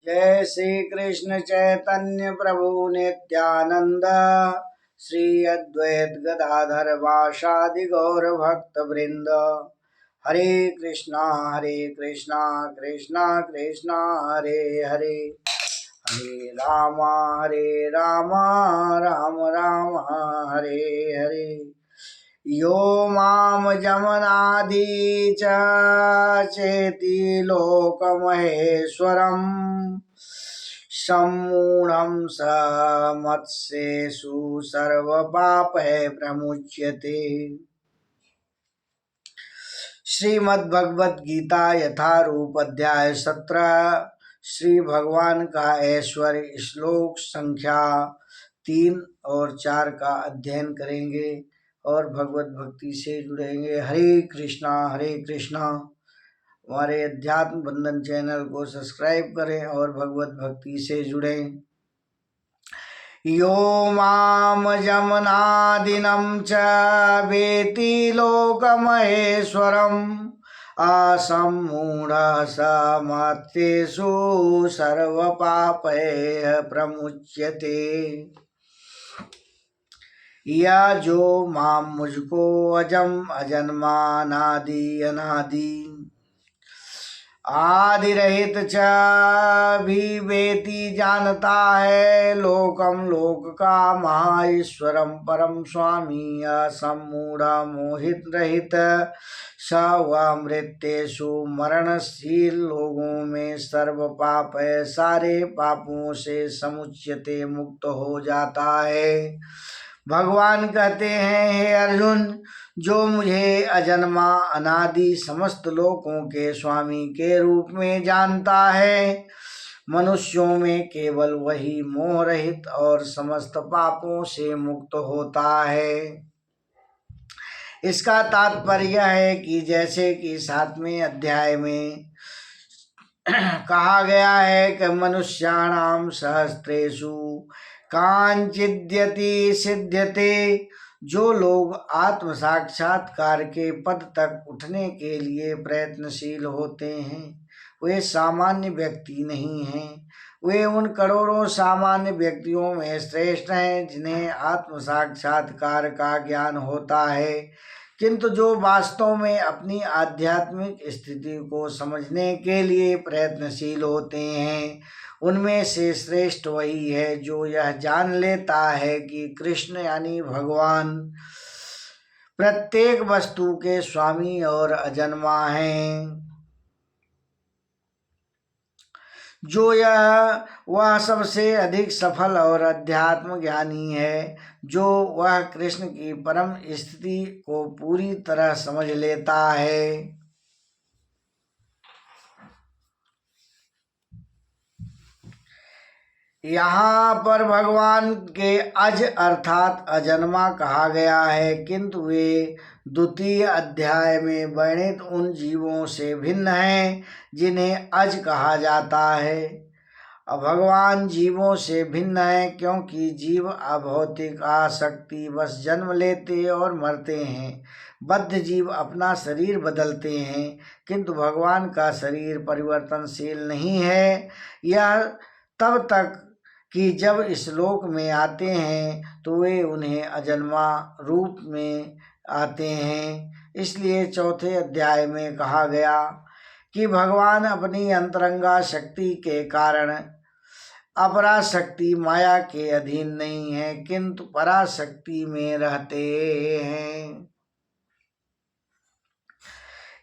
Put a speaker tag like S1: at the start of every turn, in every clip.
S1: जय श्री कृष्ण चैतन्य प्रभु नित्यानंद श्री अद्वैत गदाधर वासादि गौर भक्त वृंद। हरे कृष्णा कृष्णा कृष्णा हरे हरे, हरे रामा राम राम हरे हरे। यो माम जमनादि च चेति लोकमहेश्वरम् सम्मूढं स मत्स्येषु सर्वपापैः प्रमुच्यते। श्रीमद्भगवद गीता यथारूप अध्याय 17 श्री भगवान का ऐश्वर्य श्लोक संख्या 3 और 4 का अध्ययन करेंगे और भगवत भक्ति से जुड़ेंगे। हरे कृष्णा हमारे अध्यात्म बंधन चैनल को सब्सक्राइब करें और भगवत भक्ति से जुड़ें। यो माम जमनादिनं च वेति लोकमहेश्वरम् असम्मूढः स मत्स्येषु सर्वपापैः प्रमुच्यते। या जो माम मुझको अजम अजन्मा अनादि अनादि आदि रहित च भी वेति जानता है, लोकम लोक का महाईश्वरम परम स्वामी असम्मूढ़ मोहित रहित स व मृत्येषु मरणशील लोगों में सर्व पाप है, सारे पापों से समुच्यते मुक्त हो जाता है। भगवान कहते हैं, हे अर्जुन, जो मुझे अजन्मा अनादि समस्त लोकों के स्वामी के रूप में जानता है, मनुष्यों में केवल वही मोह रहित और समस्त पापों से मुक्त होता है। इसका तात्पर्य है कि जैसे कि 7वें अध्याय में कहा गया है कि मनुष्याणाम सहस्रेषु कांचिद्यति सिद्ध्यते, जो लोग आत्म साक्षात्कार के पद तक उठने के लिए प्रयत्नशील होते हैं वे सामान्य व्यक्ति नहीं हैं। वे उन करोड़ों सामान्य व्यक्तियों में श्रेष्ठ हैं जिन्हें आत्म साक्षात्कार का ज्ञान होता है, किंतु जो वास्तव में अपनी आध्यात्मिक स्थिति को समझने के लिए प्रयत्नशील होते हैं उनमें से श्रेष्ठ वही है जो यह जान लेता है कि कृष्ण यानी भगवान प्रत्येक वस्तु के स्वामी और अजन्मा हैं। जो वह सबसे अधिक सफल और अध्यात्म ज्ञानी है, जो वह कृष्ण की परम स्थिति को पूरी तरह समझ लेता है। यहाँ पर भगवान के अज अर्थात अजन्मा कहा गया है, किंतु वे द्वितीय अध्याय में वर्णित उन जीवों से भिन्न हैं जिन्हें अज कहा जाता है। भगवान जीवों से भिन्न है क्योंकि जीव अभौतिक आसक्ति बस जन्म लेते और मरते हैं। बद्ध जीव अपना शरीर बदलते हैं, किंतु भगवान का शरीर परिवर्तनशील नहीं है। यह तब तक कि जब इस लोक में आते हैं तो वे उन्हें अजन्मा रूप में आते हैं। इसलिए 4थे अध्याय में कहा गया कि भगवान अपनी अंतरंगा शक्ति के कारण अपराशक्ति माया के अधीन नहीं है, किंतु पराशक्ति में रहते हैं।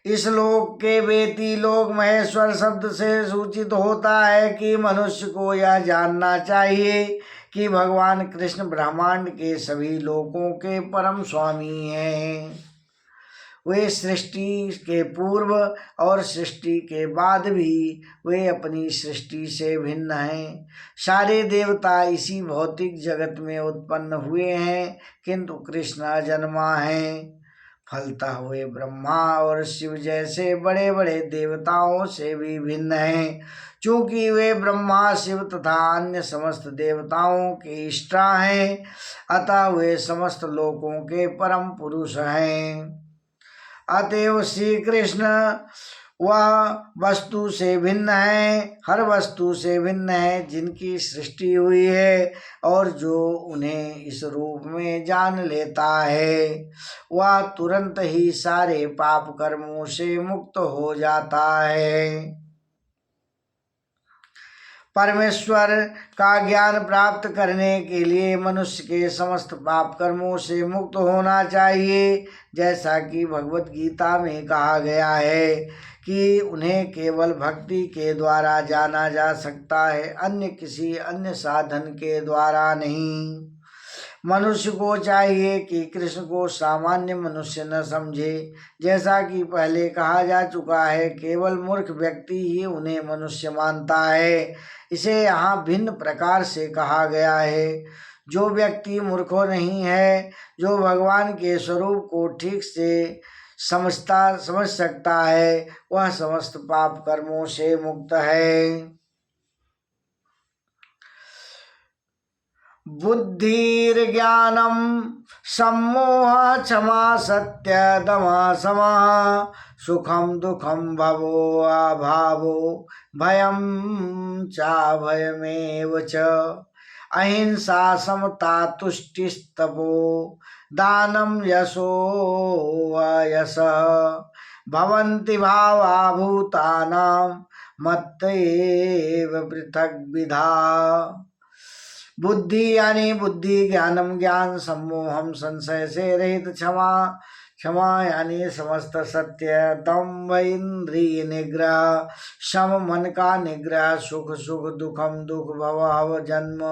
S1: इस लोक के वेति लोक महेश्वर शब्द से सूचित होता है कि मनुष्य को यह जानना चाहिए कि भगवान कृष्ण ब्रह्मांड के सभी लोकों के परम स्वामी हैं। वे सृष्टि के पूर्व और सृष्टि के बाद भी वे अपनी सृष्टि से भिन्न हैं। सारे देवता इसी भौतिक जगत में उत्पन्न हुए हैं, किंतु कृष्ण अजन्मा हैं। फलतः वे ब्रह्मा और शिव जैसे बड़े बड़े देवताओं से भी भिन्न हैं। चूंकि वे ब्रह्मा शिव तथा अन्य समस्त देवताओं के इष्टा हैं, अतः वे समस्त लोकों के परम पुरुष हैं। अतएव श्री कृष्ण वह वस्तु से भिन्न है, हर वस्तु से भिन्न है जिनकी सृष्टि हुई है, और जो उन्हें इस रूप में जान लेता है वह तुरंत ही सारे पाप कर्मों से मुक्त हो जाता है। परमेश्वर का ज्ञान प्राप्त करने के लिए मनुष्य के समस्त पाप कर्मों से मुक्त होना चाहिए। जैसा कि भगवत गीता में कहा गया है कि उन्हें केवल भक्ति के द्वारा जाना जा सकता है, अन्य किसी अन्य साधन के द्वारा नहीं। मनुष्य को चाहिए कि कृष्ण को सामान्य मनुष्य न समझे। जैसा कि पहले कहा जा चुका है, केवल मूर्ख व्यक्ति ही उन्हें मनुष्य मानता है। इसे यहाँ भिन्न प्रकार से कहा गया है। जो व्यक्ति मूर्ख नहीं है, जो भगवान के स्वरूप को ठीक से समझ सकता है, वह समस्त पाप कर्मों से मुक्त है। बुद्धिर्ज्ञानम सम्मोह क्षमा सत्य दमा समः सुखम दुखम भवो अभावो भयम चा भयमेव च अहिंसा समता तुष्टिस्तपो दानम यशो यशः भवन्ति भावा भूतानां मत्त एव पृथग्विधा। बुद्धि यानी बुद्धि, ज्ञानम ज्ञान, सम्मोहम संशय से रहित, क्षमा क्षमा यानी समस्त सत्य, दम्भ इंद्रिय निग्रह, शम मन का निग्रह, सुख सुख, दुखम दुख, भव जन्म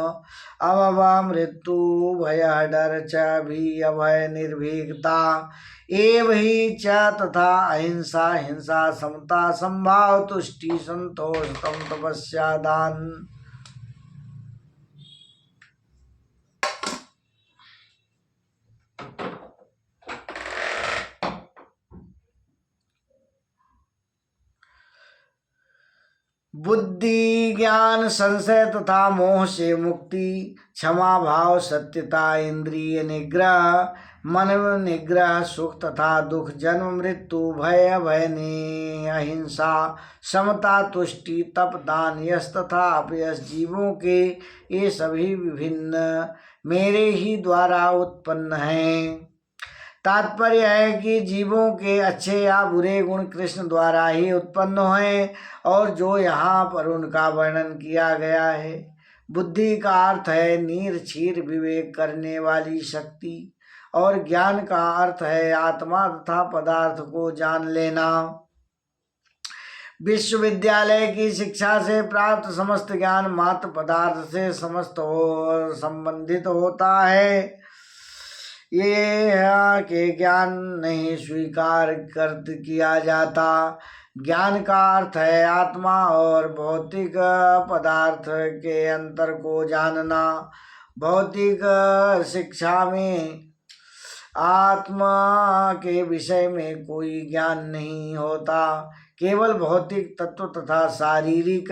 S1: अभव, मृत्यु भय डर च भी अभय निर्भीकता, एव ही च तथा अहिंसा हिंसा, समता संभाव, तुष्टि संतोष, तम तपस्या दान। बुद्धि ज्ञान संशय तथा मोह से मुक्ति, क्षमा भाव सत्यता, इंद्रिय निग्रह मन निग्रह, सुख तथा दुख, जन्म मृत्यु भय भय अहिंसा, समता तुष्टि, तप दान, यश तथा अपयश, जीवों के ये सभी विभिन्न मेरे ही द्वारा उत्पन्न हैं। तात्पर्य है कि जीवों के अच्छे या बुरे गुण कृष्ण द्वारा ही उत्पन्न हुए, और जो यहाँ पर उनका वर्णन किया गया है। बुद्धि का अर्थ है नीर क्षीर विवेक करने वाली शक्ति, और ज्ञान का अर्थ है आत्मा तथा पदार्थ को जान लेना। विश्वविद्यालय की शिक्षा से प्राप्त समस्त ज्ञान मात्र पदार्थ से समस्त संबंधित होता है। ये के ज्ञान नहीं स्वीकार किया जाता। ज्ञान का अर्थ है आत्मा और भौतिक पदार्थ के अंतर को जानना। भौतिक शिक्षा में आत्मा के विषय में कोई ज्ञान नहीं होता, केवल भौतिक तत्व तथा शारीरिक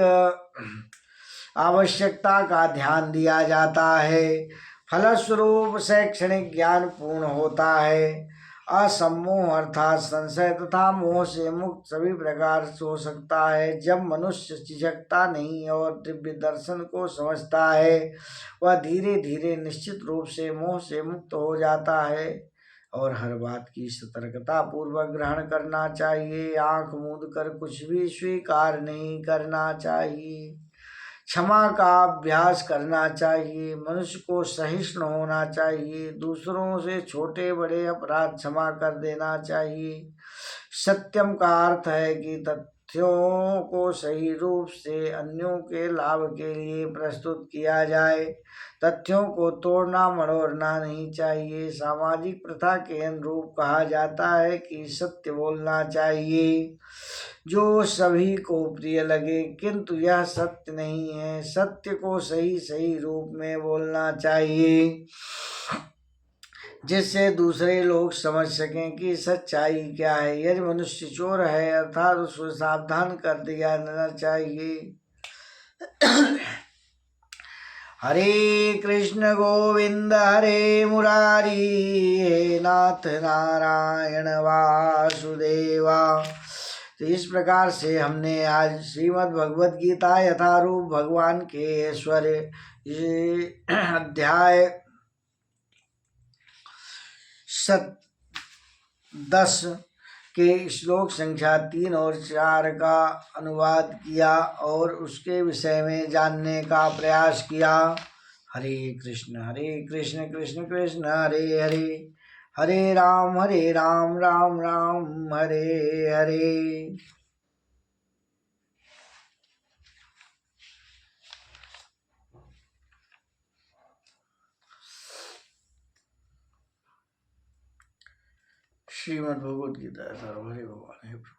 S1: आवश्यकता का ध्यान दिया जाता है। फलस्वरूप शैक्षणिक ज्ञान पूर्ण होता है। असम्मोह अर्थात संशय तथा मोह से मुक्त सभी प्रकार से हो सकता है। जब मनुष्य झिझकता नहीं और दिव्य दर्शन को समझता है, वह धीरे धीरे निश्चित रूप से मोह से मुक्त हो जाता है। और हर बात की सतर्कता पूर्वक ग्रहण करना चाहिए। आंख मूंद कर कुछ भी स्वीकार नहीं करना चाहिए। क्षमा का अभ्यास करना चाहिए। मनुष्य को सहिष्णु होना चाहिए। दूसरों से छोटे बड़े अपराध क्षमा कर देना चाहिए। सत्यम का अर्थ है कि तथ्यों को सही रूप से अन्यों के लाभ के लिए प्रस्तुत किया जाए। तथ्यों को तोड़ना मरोड़ना नहीं चाहिए। सामाजिक प्रथा के अनुरूप कहा जाता है कि सत्य बोलना चाहिए जो सभी को प्रिय लगे, किंतु यह सत्य नहीं है। सत्य को सही सही रूप में बोलना चाहिए जिससे दूसरे लोग समझ सकें कि सच्चाई क्या है। यदि मनुष्य चोर है अर्थात उसको सावधान कर दिया जाना चाहिए। हरे कृष्ण गोविंद हरे मुरारी, हे नाथ नारायण वासुदेवा। तो इस प्रकार से हमने आज श्रीमद् भगवद गीता यथारूप भगवान के ऐश्वर्य ये अध्याय 10 के श्लोक संख्या 3 और 4 का अनुवाद किया और उसके विषय में जानने का प्रयास किया। हरे कृष्ण कृष्ण कृष्ण हरे हरे, हरे राम राम राम हरे हरे। श्रीमद् भगवद गीता हरे भगवान।